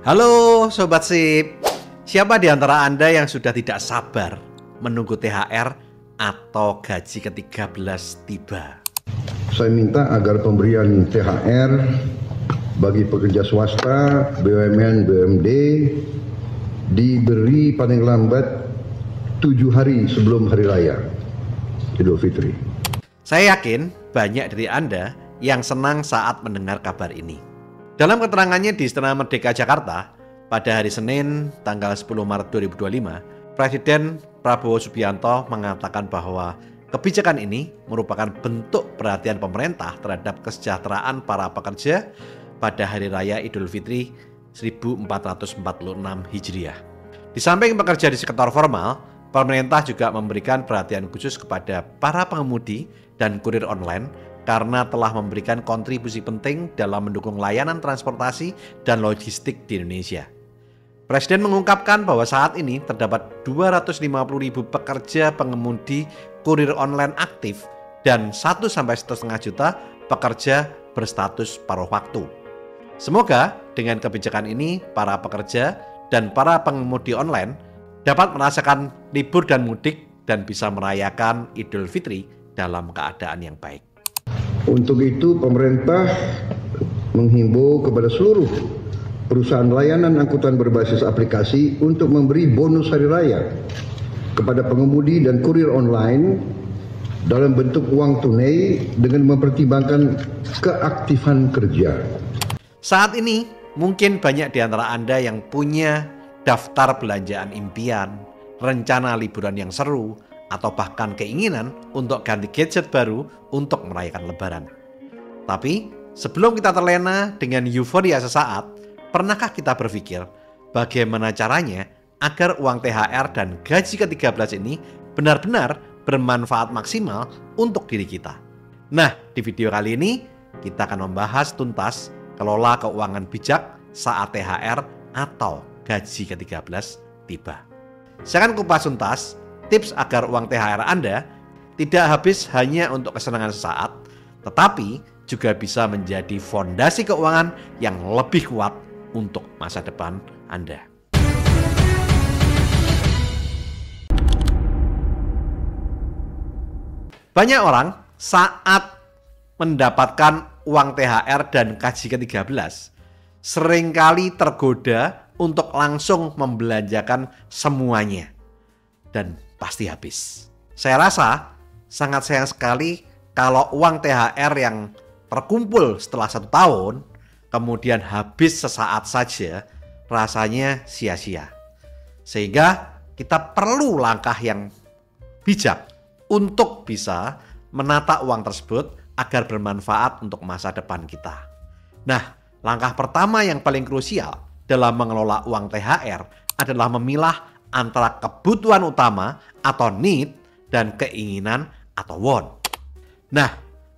Halo Sobat Sip, siapa di antara Anda yang sudah tidak sabar menunggu THR atau gaji ke-13 tiba? Saya minta agar pemberian THR bagi pekerja swasta, BUMN, BUMD diberi paling lambat 7 hari sebelum Hari Raya Idul Fitri. Saya yakin banyak dari Anda yang senang saat mendengar kabar ini. Dalam keterangannya di Istana Merdeka Jakarta pada hari Senin tanggal 10 Maret 2025, Presiden Prabowo Subianto mengatakan bahwa kebijakan ini merupakan bentuk perhatian pemerintah terhadap kesejahteraan para pekerja pada Hari Raya Idul Fitri 1446 Hijriah. Di samping pekerja di sektor formal, pemerintah juga memberikan perhatian khusus kepada para pengemudi dan kurir online karena telah memberikan kontribusi penting dalam mendukung layanan transportasi dan logistik di Indonesia. Presiden mengungkapkan bahwa saat ini terdapat 250.000 pekerja pengemudi kurir online aktif dan 1-1,5 juta pekerja berstatus paruh waktu. Semoga dengan kebijakan ini para pekerja dan para pengemudi online dapat merasakan libur dan mudik dan bisa merayakan Idul Fitri dalam keadaan yang baik. Untuk itu pemerintah menghimbau kepada seluruh perusahaan layanan angkutan berbasis aplikasi untuk memberi bonus hari raya kepada pengemudi dan kurir online dalam bentuk uang tunai dengan mempertimbangkan keaktifan kerja. Saat ini mungkin banyak di antara Anda yang punya daftar belanjaan impian, rencana liburan yang seru, atau bahkan keinginan untuk ganti gadget baru untuk merayakan Lebaran. Tapi sebelum kita terlena dengan euforia sesaat, pernahkah kita berpikir bagaimana caranya agar uang THR dan gaji ke-13 ini benar-benar bermanfaat maksimal untuk diri kita? Nah, di video kali ini kita akan membahas tuntas kelola keuangan bijak saat THR atau gaji ke-13 tiba. Saya akan kupas tuntas tips agar uang THR Anda tidak habis hanya untuk kesenangan sesaat, tetapi juga bisa menjadi fondasi keuangan yang lebih kuat untuk masa depan Anda. Banyak orang saat mendapatkan uang THR dan gaji ke-13 seringkali tergoda untuk langsung membelanjakan semuanya dan pasti habis. Saya rasa sangat sayang sekali kalau uang THR yang terkumpul setelah 1 tahun kemudian habis sesaat saja, rasanya sia-sia. Sehingga kita perlu langkah yang bijak untuk bisa menata uang tersebut agar bermanfaat untuk masa depan kita. Nah, langkah pertama yang paling krusial dalam mengelola uang THR adalah memilah antara kebutuhan utama atau need dan keinginan atau want. Nah,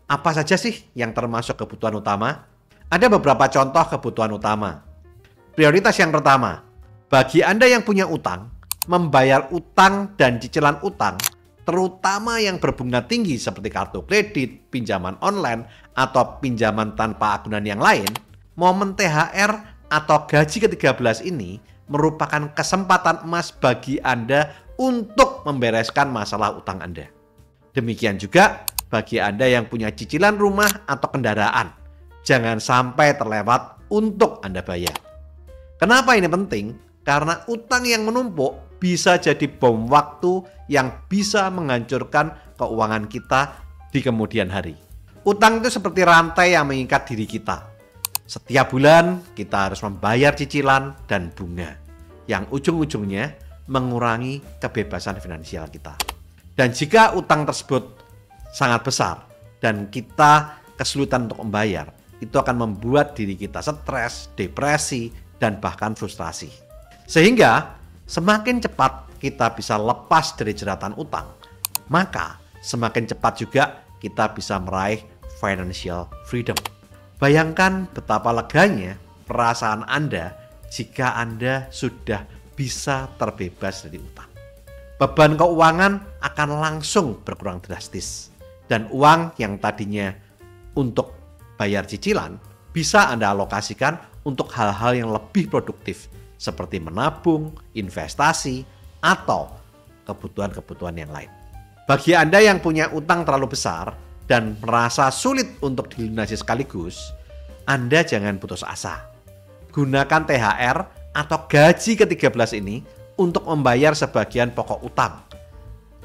apa saja sih yang termasuk kebutuhan utama? Ada beberapa contoh kebutuhan utama. Prioritas yang pertama, bagi Anda yang punya utang, membayar utang dan cicilan utang, terutama yang berbunga tinggi seperti kartu kredit, pinjaman online, atau pinjaman tanpa agunan yang lain, momen THR atau gaji ke-13 ini merupakan kesempatan emas bagi Anda untuk membereskan masalah utang Anda. Demikian juga bagi Anda yang punya cicilan rumah atau kendaraan. Jangan sampai terlewat untuk Anda bayar. Kenapa ini penting? Karena utang yang menumpuk bisa jadi bom waktu yang bisa menghancurkan keuangan kita di kemudian hari. Utang itu seperti rantai yang mengikat diri kita. Setiap bulan kita harus membayar cicilan dan bunga yang ujung-ujungnya mengurangi kebebasan finansial kita. Dan jika utang tersebut sangat besar dan kita kesulitan untuk membayar, itu akan membuat diri kita stres, depresi, dan bahkan frustrasi. Sehingga semakin cepat kita bisa lepas dari jeratan utang, maka semakin cepat juga kita bisa meraih financial freedom. Bayangkan betapa leganya perasaan Anda jika Anda sudah bisa terbebas dari utang. Beban keuangan akan langsung berkurang drastis. Dan uang yang tadinya untuk bayar cicilan bisa Anda alokasikan untuk hal-hal yang lebih produktif seperti menabung, investasi, atau kebutuhan-kebutuhan yang lain. Bagi Anda yang punya utang terlalu besar dan merasa sulit untuk dilunasi sekaligus, Anda jangan putus asa. Gunakan THR atau gaji ke-13 ini untuk membayar sebagian pokok utang.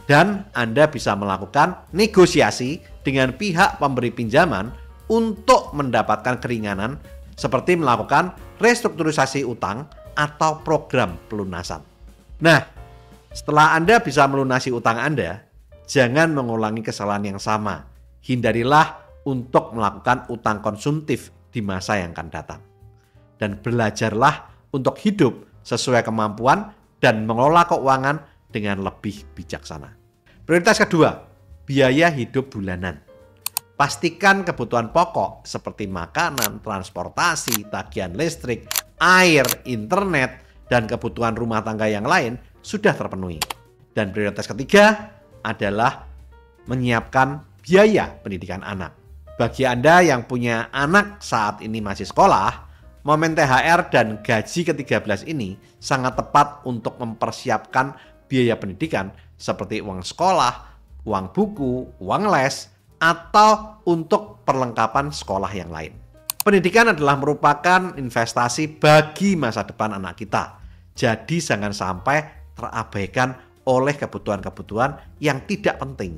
Dan Anda bisa melakukan negosiasi dengan pihak pemberi pinjaman untuk mendapatkan keringanan seperti melakukan restrukturisasi utang atau program pelunasan. Nah, setelah Anda bisa melunasi utang Anda, jangan mengulangi kesalahan yang sama. Hindarilah untuk melakukan utang konsumtif di masa yang akan datang. Dan belajarlah untuk hidup sesuai kemampuan dan mengelola keuangan dengan lebih bijaksana. Prioritas kedua, biaya hidup bulanan. Pastikan kebutuhan pokok seperti makanan, transportasi, tagihan listrik, air, internet, dan kebutuhan rumah tangga yang lain sudah terpenuhi. Dan prioritas ketiga adalah menyiapkan biaya pendidikan anak. Bagi Anda yang punya anak saat ini masih sekolah, momen THR dan gaji ke-13 ini sangat tepat untuk mempersiapkan biaya pendidikan seperti uang sekolah, uang buku, uang les, atau untuk perlengkapan sekolah yang lain. Pendidikan adalah merupakan investasi bagi masa depan anak kita. Jadi jangan sampai terabaikan oleh kebutuhan-kebutuhan yang tidak penting.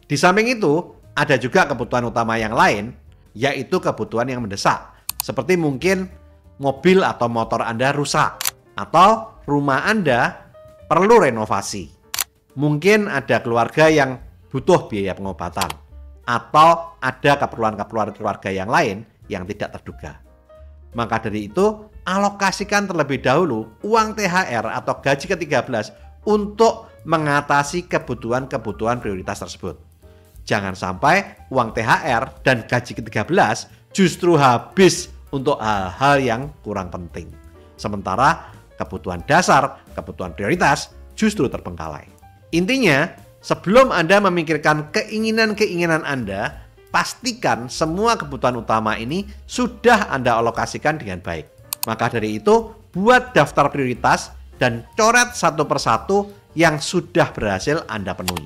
Di samping itu, ada juga kebutuhan utama yang lain, yaitu kebutuhan yang mendesak. Seperti mungkin mobil atau motor Anda rusak, atau rumah Anda perlu renovasi. Mungkin ada keluarga yang butuh biaya pengobatan, atau ada keperluan-keperluan keluarga yang lain yang tidak terduga. Maka dari itu, alokasikan terlebih dahulu uang THR atau gaji ke-13 untuk mengatasi kebutuhan-kebutuhan prioritas tersebut. Jangan sampai uang THR dan gaji ke-13 justru habis untuk hal-hal yang kurang penting. Sementara kebutuhan dasar, kebutuhan prioritas justru terbengkalai. Intinya, sebelum Anda memikirkan keinginan-keinginan Anda, pastikan semua kebutuhan utama ini sudah Anda alokasikan dengan baik. Maka dari itu, buat daftar prioritas dan coret satu persatu yang sudah berhasil Anda penuhi.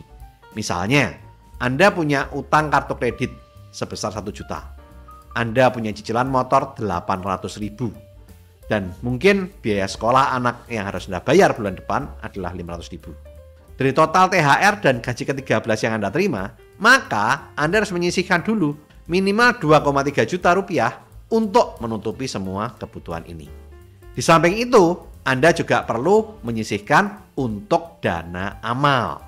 Misalnya, Anda punya utang kartu kredit sebesar 1 juta. Anda punya cicilan motor 800.000. Dan mungkin biaya sekolah anak yang harus Anda bayar bulan depan adalah 500.000. Dari total THR dan gaji ke-13 yang Anda terima, maka Anda harus menyisihkan dulu minimal 2,3 juta rupiah untuk menutupi semua kebutuhan ini. Di samping itu, Anda juga perlu menyisihkan untuk dana amal.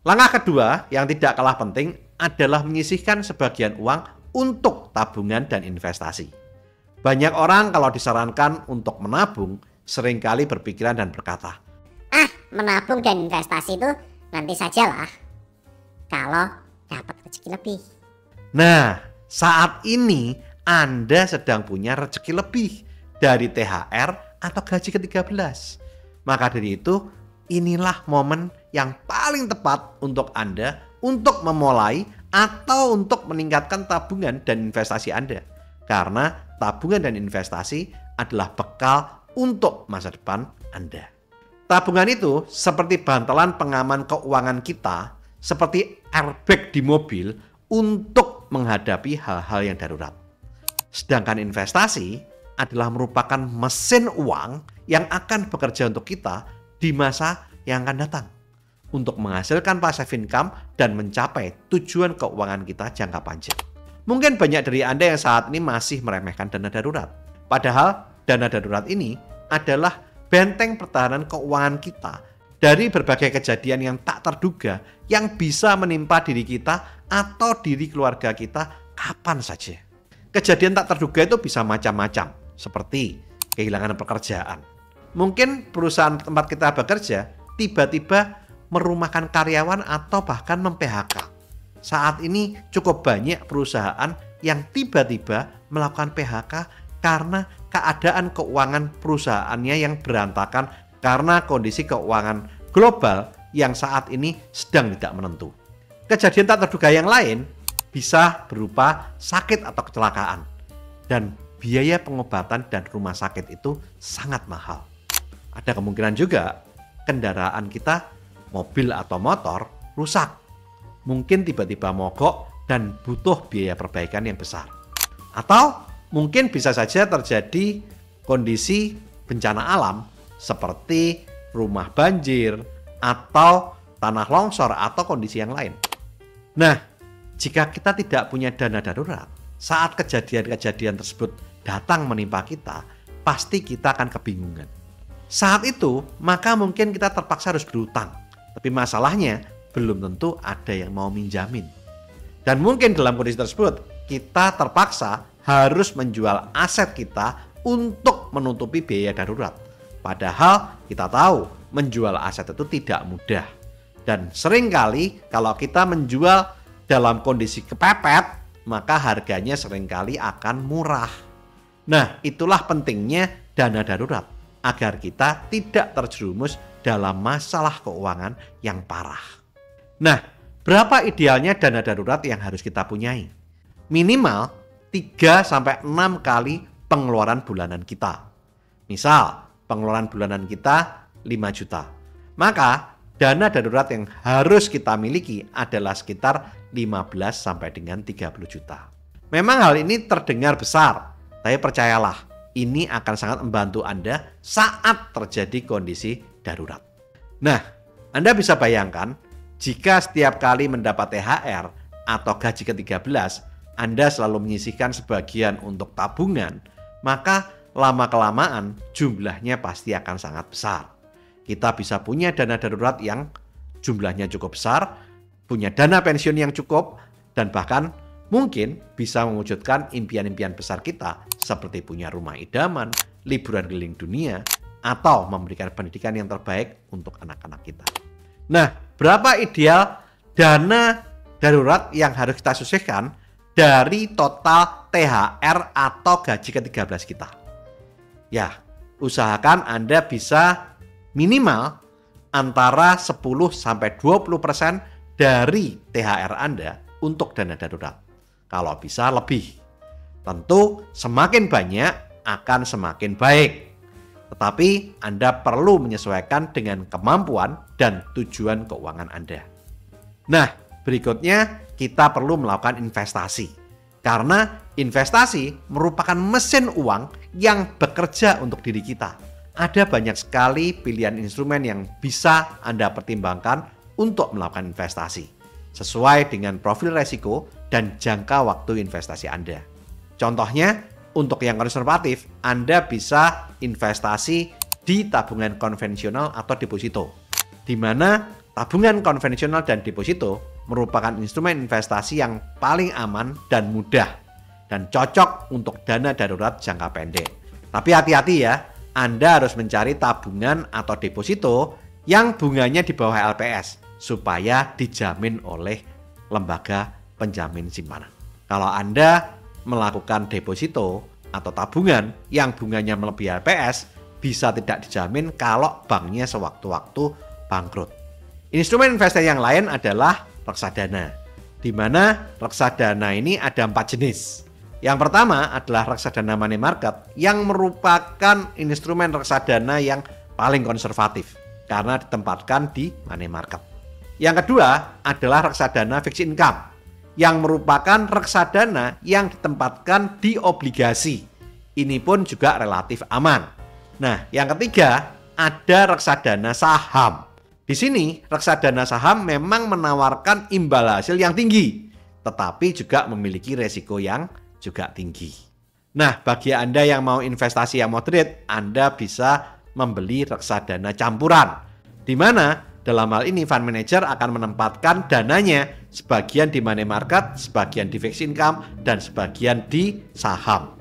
Langkah kedua yang tidak kalah penting adalah menyisihkan sebagian uang untuk tabungan dan investasi. Banyak orang kalau disarankan untuk menabung seringkali berpikiran dan berkata, menabung dan investasi itu nanti sajalah kalau dapat rezeki lebih. Nah, saat ini Anda sedang punya rezeki lebih dari THR atau gaji ke-13. Maka dari itu, inilah momen yang paling tepat untuk Anda untuk memulai atau untuk meningkatkan tabungan dan investasi Anda. Karena tabungan dan investasi adalah bekal untuk masa depan Anda. Tabungan itu seperti bantalan pengaman keuangan kita, seperti airbag di mobil untuk menghadapi hal-hal yang darurat. Sedangkan investasi adalah merupakan mesin uang yang akan bekerja untuk kita di masa yang akan datang untuk menghasilkan passive income dan mencapai tujuan keuangan kita jangka panjang. Mungkin banyak dari Anda yang saat ini masih meremehkan dana darurat. Padahal dana darurat ini adalah benteng pertahanan keuangan kita dari berbagai kejadian yang tak terduga yang bisa menimpa diri kita atau diri keluarga kita kapan saja. Kejadian tak terduga itu bisa macam-macam, seperti kehilangan pekerjaan. Mungkin perusahaan tempat kita bekerja tiba-tiba merumahkan karyawan atau bahkan mem-PHK. Saat ini cukup banyak perusahaan yang tiba-tiba melakukan PHK karena keadaan keuangan perusahaannya yang berantakan karena kondisi keuangan global yang saat ini sedang tidak menentu. Kejadian tak terduga yang lain bisa berupa sakit atau kecelakaan. Dan biaya pengobatan dan rumah sakit itu sangat mahal. Ada kemungkinan juga kendaraan kita, mobil atau motor, rusak. Mungkin tiba-tiba mogok dan butuh biaya perbaikan yang besar. Atau mungkin bisa saja terjadi kondisi bencana alam seperti rumah banjir atau tanah longsor atau kondisi yang lain. Nah, jika kita tidak punya dana darurat, saat kejadian-kejadian tersebut datang menimpa kita, pasti kita akan kebingungan. Saat itu, maka mungkin kita terpaksa harus berutang. Tapi masalahnya, belum tentu ada yang mau minjamin. Dan mungkin dalam kondisi tersebut, kita terpaksa harus menjual aset kita untuk menutupi biaya darurat. Padahal kita tahu menjual aset itu tidak mudah. Dan seringkali kalau kita menjual dalam kondisi kepepet, maka harganya seringkali akan murah. Nah, itulah pentingnya dana darurat agar kita tidak terjerumus dalam masalah keuangan yang parah. Nah, berapa idealnya dana darurat yang harus kita punyai? Minimal 3-6 kali pengeluaran bulanan kita. Misal, pengeluaran bulanan kita 5 juta. Maka, dana darurat yang harus kita miliki adalah sekitar 15 sampai dengan 30 juta. Memang hal ini terdengar besar, tapi percayalah, ini akan sangat membantu Anda saat terjadi kondisi darurat. Nah, Anda bisa bayangkan jika setiap kali mendapat THR atau gaji ke-13, Anda selalu menyisihkan sebagian untuk tabungan, maka lama-kelamaan jumlahnya pasti akan sangat besar. Kita bisa punya dana darurat yang jumlahnya cukup besar, punya dana pensiun yang cukup, dan bahkan mungkin bisa mewujudkan impian-impian besar kita seperti punya rumah idaman, liburan keliling dunia, atau memberikan pendidikan yang terbaik untuk anak-anak kita. Nah, berapa ideal dana darurat yang harus kita sisihkan dari total THR atau gaji ke-13 kita? Ya, usahakan Anda bisa minimal antara 10-20% dari THR Anda untuk dana darurat. Kalau bisa lebih. Tentu semakin banyak akan semakin baik. Tetapi Anda perlu menyesuaikan dengan kemampuan dan tujuan keuangan Anda. Nah, berikutnya kita perlu melakukan investasi. Karena investasi merupakan mesin uang yang bekerja untuk diri kita. Ada banyak sekali pilihan instrumen yang bisa Anda pertimbangkan untuk melakukan investasi, sesuai dengan profil resiko dan jangka waktu investasi Anda. Contohnya, untuk yang konservatif, Anda bisa investasi di tabungan konvensional atau deposito, di mana tabungan konvensional dan deposito merupakan instrumen investasi yang paling aman dan mudah, dan cocok untuk dana darurat jangka pendek. Tapi hati-hati ya, Anda harus mencari tabungan atau deposito yang bunganya di bawah LPS, supaya dijamin oleh lembaga penjamin simpanan. Kalau Anda melakukan deposito atau tabungan yang bunganya melebihi LPS, bisa tidak dijamin kalau banknya sewaktu-waktu bangkrut. Instrumen investasi yang lain adalah reksadana, di mana reksadana ini ada 4 jenis. Yang pertama adalah reksadana money market, yang merupakan instrumen reksadana yang paling konservatif karena ditempatkan di money market. Yang kedua adalah reksadana fixed income, yang merupakan reksadana yang ditempatkan di obligasi. Ini pun juga relatif aman. Nah, yang ketiga ada reksadana saham. Di sini reksadana saham memang menawarkan imbal hasil yang tinggi, tetapi juga memiliki resiko yang juga tinggi. Nah, bagi Anda yang mau investasi yang moderate, Anda bisa membeli reksadana campuran, di mana dalam hal ini fund manager akan menempatkan dananya sebagian di money market, sebagian di fixed income, dan sebagian di saham.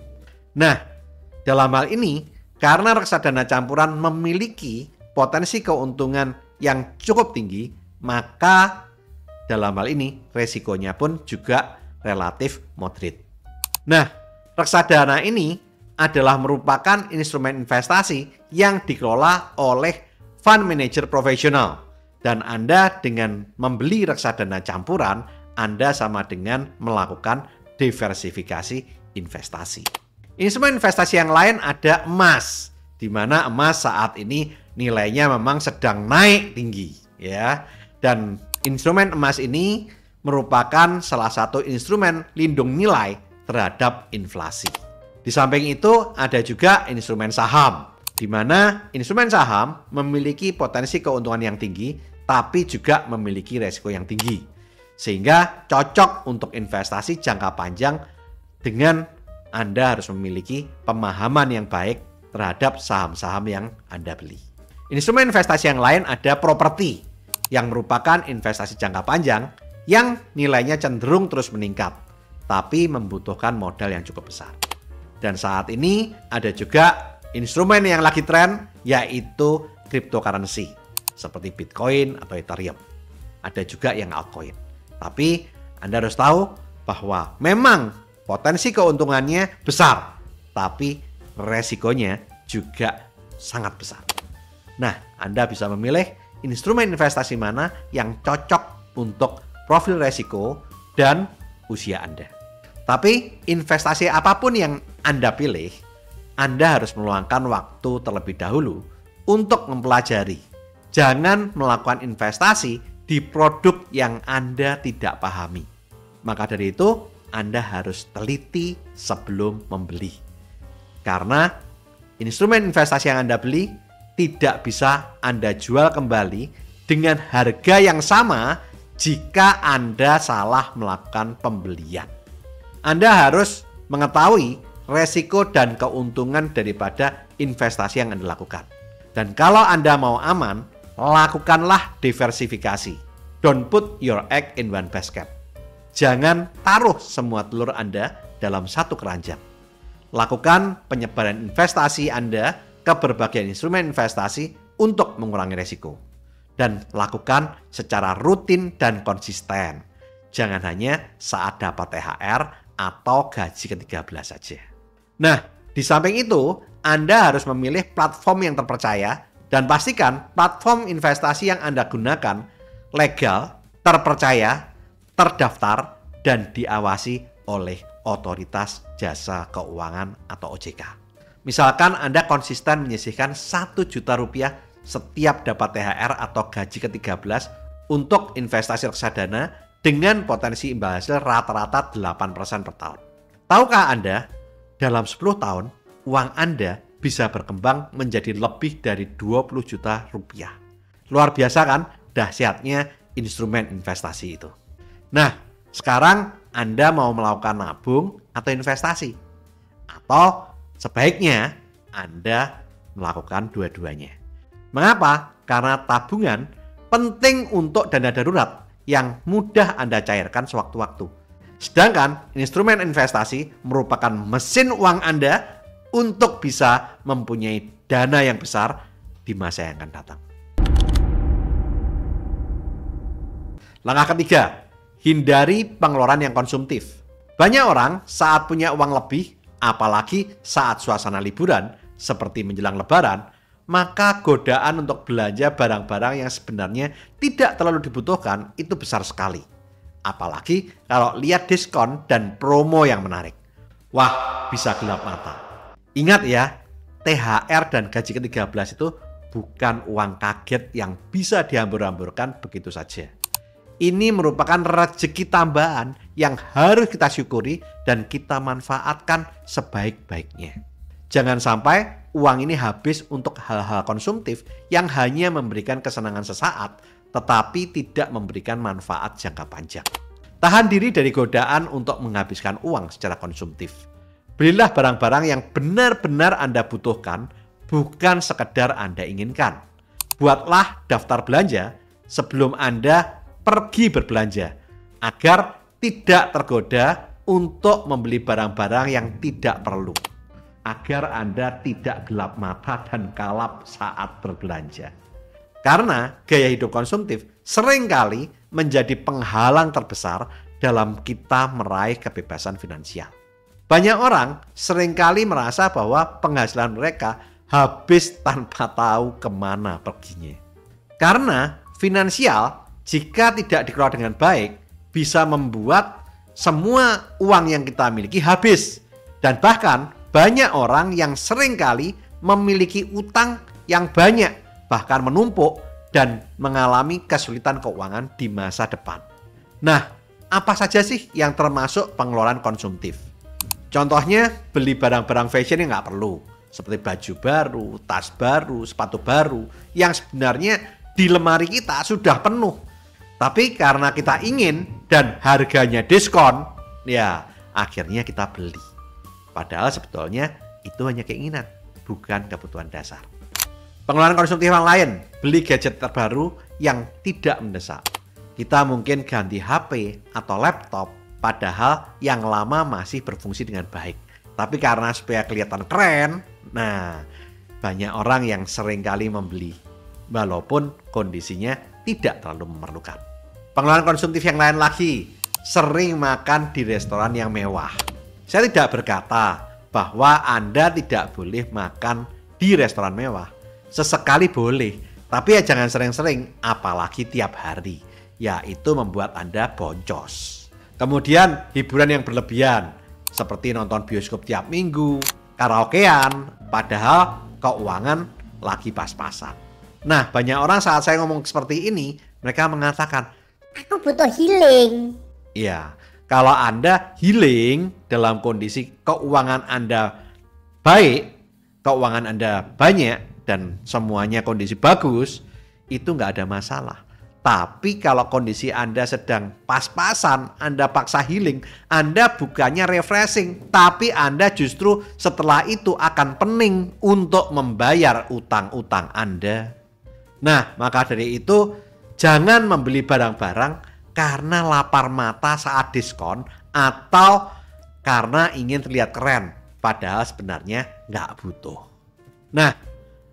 Nah, dalam hal ini karena reksadana campuran memiliki potensi keuntungan yang cukup tinggi, maka dalam hal ini resikonya pun juga relatif moderate. Nah, reksadana ini adalah merupakan instrumen investasi yang dikelola oleh fund manager profesional. Dan Anda dengan membeli reksadana campuran Anda sama dengan melakukan diversifikasi investasi. Instrumen investasi yang lain ada emas, di mana emas saat ini nilainya memang sedang naik tinggi, ya. Dan instrumen emas ini merupakan salah satu instrumen lindung nilai terhadap inflasi. Di samping itu ada juga instrumen saham, di mana instrumen saham memiliki potensi keuntungan yang tinggi, tapi juga memiliki resiko yang tinggi. Sehingga cocok untuk investasi jangka panjang dengan Anda harus memiliki pemahaman yang baik terhadap saham-saham yang Anda beli. Instrumen investasi yang lain ada properti, yang merupakan investasi jangka panjang yang nilainya cenderung terus meningkat, tapi membutuhkan modal yang cukup besar. Dan saat ini ada juga instrumen yang lagi tren, yaitu cryptocurrency, seperti Bitcoin atau Ethereum. Ada juga yang altcoin. Tapi Anda harus tahu bahwa memang potensi keuntungannya besar, tapi resikonya juga sangat besar. Nah, Anda bisa memilih instrumen investasi mana yang cocok untuk profil resiko dan usia Anda. Tapi investasi apapun yang Anda pilih, Anda harus meluangkan waktu terlebih dahulu untuk mempelajari. Jangan melakukan investasi di produk yang Anda tidak pahami. Maka dari itu, Anda harus teliti sebelum membeli. Karena instrumen investasi yang Anda beli tidak bisa Anda jual kembali dengan harga yang sama jika Anda salah melakukan pembelian. Anda harus mengetahui resiko dan keuntungan daripada investasi yang Anda lakukan. Dan kalau Anda mau aman, lakukanlah diversifikasi. Don't put your egg in one basket. Jangan taruh semua telur Anda dalam satu keranjang. Lakukan penyebaran investasi Anda ke berbagai instrumen investasi untuk mengurangi resiko. Dan lakukan secara rutin dan konsisten. Jangan hanya saat dapat THR atau gaji ke-13 saja. Nah, di samping itu, Anda harus memilih platform yang terpercaya dan pastikan platform investasi yang Anda gunakan legal, terpercaya, terdaftar, dan diawasi oleh Otoritas Jasa Keuangan atau OJK. Misalkan Anda konsisten menyisihkan Rp1 juta setiap dapat THR atau gaji ke-13 untuk investasi reksadana dengan potensi imbal hasil rata-rata 8% per tahun. Tahukah Anda, dalam 10 tahun, uang Anda bisa berkembang menjadi lebih dari Rp20 juta. Luar biasa kan dahsyatnya instrumen investasi itu. Nah, sekarang Anda mau melakukan nabung atau investasi? Atau sebaiknya Anda melakukan dua-duanya. Mengapa? Karena tabungan penting untuk dana darurat yang mudah Anda cairkan sewaktu-waktu. Sedangkan instrumen investasi merupakan mesin uang Anda untuk bisa mempunyai dana yang besar di masa yang akan datang. Langkah ketiga, hindari pengeluaran yang konsumtif. Banyak orang saat punya uang lebih, apalagi saat suasana liburan seperti menjelang lebaran, maka godaan untuk belanja barang-barang yang sebenarnya tidak terlalu dibutuhkan itu besar sekali. Apalagi kalau lihat diskon dan promo yang menarik. Wah, bisa gelap mata. Ingat ya, THR dan gaji ke-13 itu bukan uang kaget yang bisa dihambur-hamburkan begitu saja. Ini merupakan rezeki tambahan yang harus kita syukuri dan kita manfaatkan sebaik-baiknya. Jangan sampai uang ini habis untuk hal-hal konsumtif yang hanya memberikan kesenangan sesaat, tetapi tidak memberikan manfaat jangka panjang. Tahan diri dari godaan untuk menghabiskan uang secara konsumtif. Belilah barang-barang yang benar-benar Anda butuhkan, bukan sekedar Anda inginkan. Buatlah daftar belanja sebelum Anda pergi berbelanja, agar tidak tergoda untuk membeli barang-barang yang tidak perlu. Agar Anda tidak gelap mata dan kalap saat berbelanja. Karena gaya hidup konsumtif seringkali menjadi penghalang terbesar dalam kita meraih kebebasan finansial. Banyak orang seringkali merasa bahwa penghasilan mereka habis tanpa tahu kemana perginya. Karena finansial, jika tidak dikelola dengan baik, bisa membuat semua uang yang kita miliki habis. Dan bahkan banyak orang yang seringkali memiliki utang yang banyak, bahkan menumpuk dan mengalami kesulitan keuangan di masa depan. Nah, apa saja sih yang termasuk pengeluaran konsumtif? Contohnya beli barang-barang fashion yang nggak perlu, seperti baju baru, tas baru, sepatu baru, yang sebenarnya di lemari kita sudah penuh. Tapi karena kita ingin dan harganya diskon, ya akhirnya kita beli. Padahal sebetulnya itu hanya keinginan, bukan kebutuhan dasar. Pengeluaran konsumtif yang lain, beli gadget terbaru yang tidak mendesak. Kita mungkin ganti HP atau laptop, padahal yang lama masih berfungsi dengan baik. Tapi karena supaya kelihatan keren, nah banyak orang yang seringkali membeli, walaupun kondisinya tidak terlalu memerlukan. Pengeluaran konsumtif yang lain lagi, sering makan di restoran yang mewah. Saya tidak berkata bahwa Anda tidak boleh makan di restoran mewah. Sesekali boleh, tapi ya jangan sering-sering, apalagi tiap hari. Ya itu membuat Anda boncos. Kemudian hiburan yang berlebihan, seperti nonton bioskop tiap minggu, karaokean, padahal keuangan lagi pas-pasan. Nah, banyak orang saat saya ngomong seperti ini, mereka mengatakan, aku butuh healing. ya, kalau Anda healing dalam kondisi keuangan Anda baik, keuangan Anda banyak, dan semuanya kondisi bagus, itu nggak ada masalah. Tapi kalau kondisi Anda sedang pas-pasan, Anda paksa healing, Anda bukannya refreshing, tapi Anda justru setelah itu akan pening untuk membayar utang-utang Anda. Nah, maka dari itu, jangan membeli barang-barang karena lapar mata saat diskon atau karena ingin terlihat keren, padahal sebenarnya nggak butuh. Nah,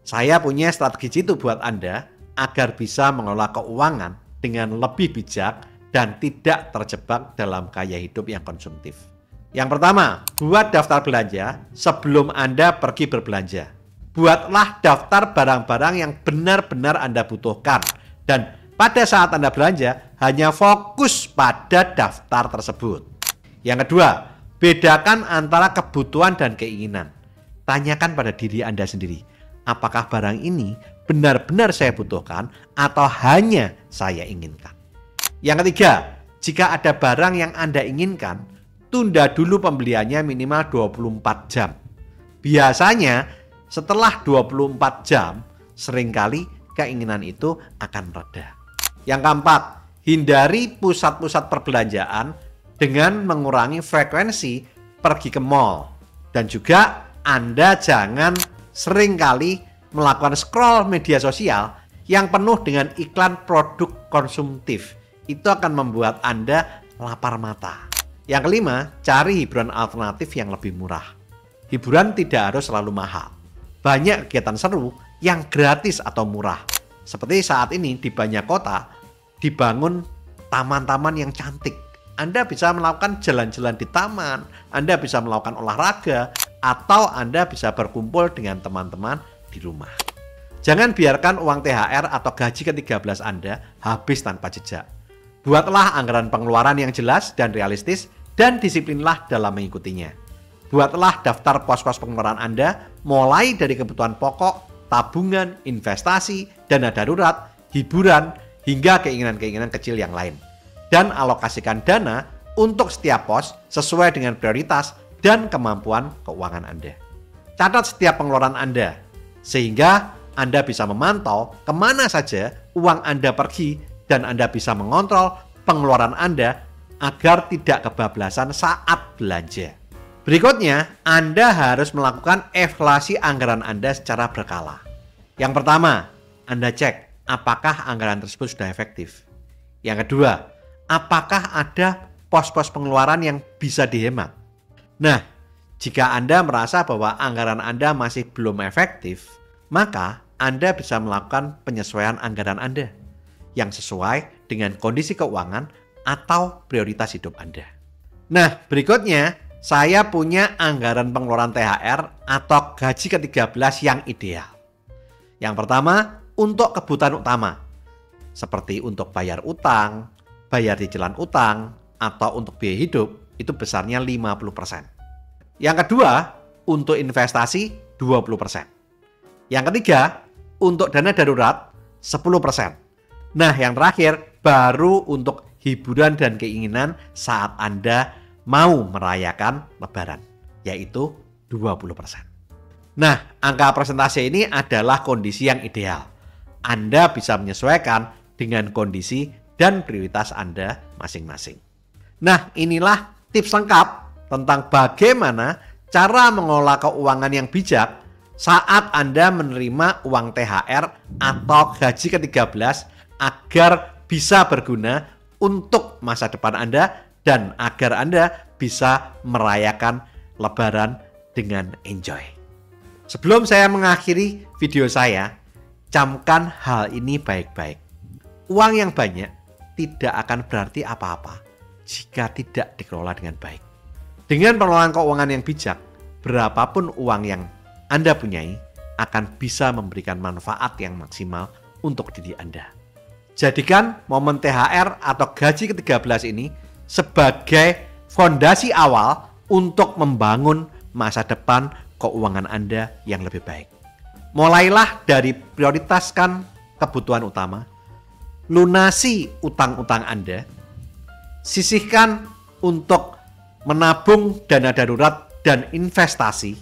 saya punya strategi jitu buat Anda agar bisa mengelola keuangan dengan lebih bijak dan tidak terjebak dalam gaya hidup yang konsumtif. Yang pertama, buat daftar belanja sebelum Anda pergi berbelanja. Buatlah daftar barang-barang yang benar-benar Anda butuhkan. Dan pada saat Anda belanja, hanya fokus pada daftar tersebut. Yang kedua, bedakan antara kebutuhan dan keinginan. Tanyakan pada diri Anda sendiri. Apakah barang ini benar-benar saya butuhkan atau hanya saya inginkan? Yang ketiga, jika ada barang yang Anda inginkan, tunda dulu pembeliannya minimal 24 jam. Biasanya setelah 24 jam, seringkali keinginan itu akan reda. Yang keempat, hindari pusat-pusat perbelanjaan dengan mengurangi frekuensi pergi ke mall. Dan juga Anda jangan seringkali melakukan scroll media sosial yang penuh dengan iklan produk konsumtif. Itu akan membuat Anda lapar mata. Yang kelima, cari hiburan alternatif yang lebih murah. Hiburan tidak harus selalu mahal. Banyak kegiatan seru yang gratis atau murah. Seperti saat ini di banyak kota dibangun taman-taman yang cantik. Anda bisa melakukan jalan-jalan di taman, Anda bisa melakukan olahraga, atau Anda bisa berkumpul dengan teman-teman di rumah. Jangan biarkan uang THR atau gaji ke-13 Anda habis tanpa jejak. Buatlah anggaran pengeluaran yang jelas dan realistis dan disiplinlah dalam mengikutinya. Buatlah daftar pos-pos pengeluaran Anda mulai dari kebutuhan pokok, tabungan, investasi, dana darurat, hiburan, hingga keinginan-keinginan kecil yang lain. Dan alokasikan dana untuk setiap pos sesuai dengan prioritas dan kemampuan keuangan Anda. Catat setiap pengeluaran Anda, sehingga Anda bisa memantau kemana saja uang Anda pergi dan Anda bisa mengontrol pengeluaran Anda agar tidak kebablasan saat belanja. Berikutnya, Anda harus melakukan evaluasi anggaran Anda secara berkala. Yang pertama, Anda cek apakah anggaran tersebut sudah efektif. Yang kedua, apakah ada pos-pos pengeluaran yang bisa dihemat. Nah, jika Anda merasa bahwa anggaran Anda masih belum efektif, maka Anda bisa melakukan penyesuaian anggaran Anda yang sesuai dengan kondisi keuangan atau prioritas hidup Anda. Nah, berikutnya saya punya anggaran pengeluaran THR atau gaji ke-13 yang ideal. Yang pertama, untuk kebutuhan utama, seperti untuk bayar utang, bayar cicilan utang, atau untuk biaya hidup, itu besarnya 50%. Yang kedua, untuk investasi 20%. Yang ketiga, untuk dana darurat 10%. Nah, yang terakhir, baru untuk hiburan dan keinginan saat Anda mau merayakan Lebaran, yaitu 20%. Nah, angka persentase ini adalah kondisi yang ideal. Anda bisa menyesuaikan dengan kondisi dan prioritas Anda masing-masing. Nah, inilah tips lengkap tentang bagaimana cara mengelola keuangan yang bijak saat Anda menerima uang THR atau gaji ke-13 agar bisa berguna untuk masa depan Anda dan agar Anda bisa merayakan Lebaran dengan enjoy. Sebelum saya mengakhiri video saya, camkan hal ini baik-baik. Uang yang banyak tidak akan berarti apa-apa jika tidak dikelola dengan baik. Dengan pengelolaan keuangan yang bijak, berapapun uang yang Anda punyai akan bisa memberikan manfaat yang maksimal untuk diri Anda. Jadikan momen THR atau gaji ke-13 ini sebagai fondasi awal untuk membangun masa depan keuangan Anda yang lebih baik. Mulailah dari prioritaskan kebutuhan utama, lunasi utang-utang Anda, sisihkan untuk menabung dana darurat dan investasi,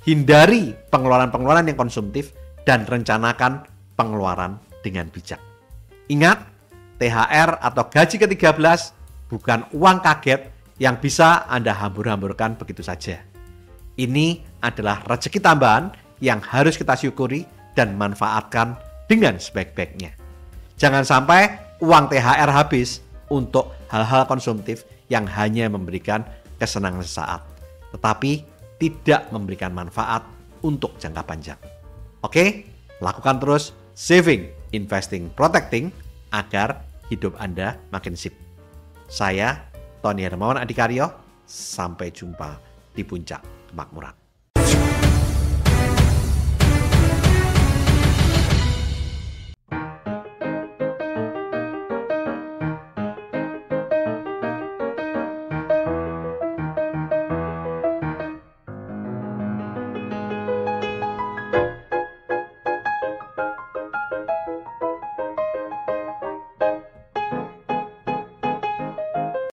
hindari pengeluaran-pengeluaran yang konsumtif, dan rencanakan pengeluaran dengan bijak. Ingat, THR atau gaji ke-13 bukan uang kaget yang bisa Anda hambur-hamburkan begitu saja. Ini adalah rezeki tambahan yang harus kita syukuri dan manfaatkan dengan sebaik-baiknya. Jangan sampai uang THR habis untuk hal-hal konsumtif yang hanya memberikan kesenangan sesaat, tetapi tidak memberikan manfaat untuk jangka panjang. Oke, lakukan terus saving, investing, protecting agar hidup Anda makin sip. Saya, Tony Hermawan Adikaryo, sampai jumpa di puncak kemakmuran.